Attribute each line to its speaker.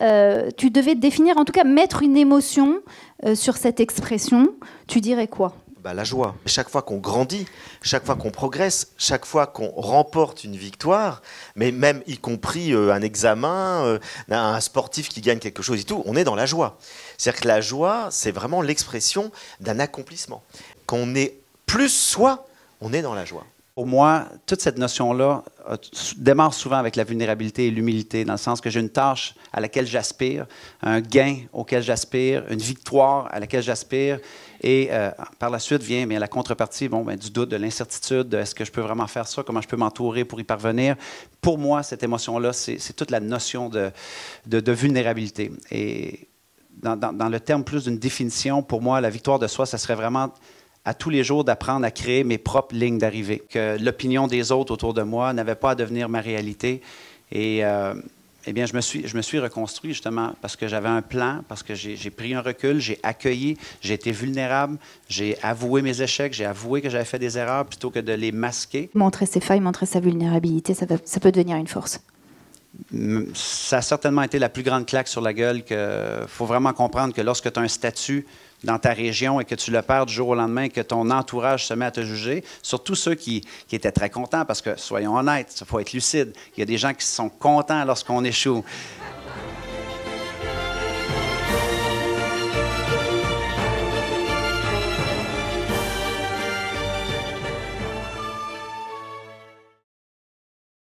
Speaker 1: tu devais définir, en tout cas mettre une émotion sur cette expression, tu dirais quoi?
Speaker 2: Bah, la joie. Chaque fois qu'on grandit, chaque fois qu'on progresse, chaque fois qu'on remporte une victoire, mais même y compris un examen, un sportif qui gagne quelque chose et tout, on est dans la joie. C'est-à-dire que la joie, c'est vraiment l'expression d'un accomplissement. Quand on est plus soi, on est dans la joie.
Speaker 3: Pour moi, toute cette notion-là démarre souvent avec la vulnérabilité et l'humilité, dans le sens que j'ai une tâche à laquelle j'aspire, un gain auquel j'aspire, une victoire à laquelle j'aspire, et par la suite vient la contrepartie du doute, de l'incertitude, de est-ce que je peux vraiment faire ça, comment je peux m'entourer pour y parvenir. Pour moi, cette émotion-là, c'est toute la notion de vulnérabilité. Et dans le terme plus d'une définition, pour moi, la victoire de soi, ça serait vraiment à tous les jours d'apprendre à créer mes propres lignes d'arrivée, que l'opinion des autres autour de moi n'avait pas à devenir ma réalité. Et eh bien, je me suis reconstruit justement parce que j'avais un plan, parce que j'ai pris un recul, j'ai accueilli, j'ai été vulnérable, j'ai avoué mes échecs, j'ai avoué que j'avais fait des erreurs plutôt que de les masquer.
Speaker 1: Montrer ses failles, montrer sa vulnérabilité, ça peut devenir une force.
Speaker 3: Ça a certainement été la plus grande claque sur la gueule. Il faut vraiment comprendre que lorsque tu as un statut dans ta région et que tu le perds du jour au lendemain et que ton entourage se met à te juger, surtout ceux qui étaient très contents, parce que, soyons honnêtes, il faut être lucide, il y a des gens qui sont contents lorsqu'on échoue.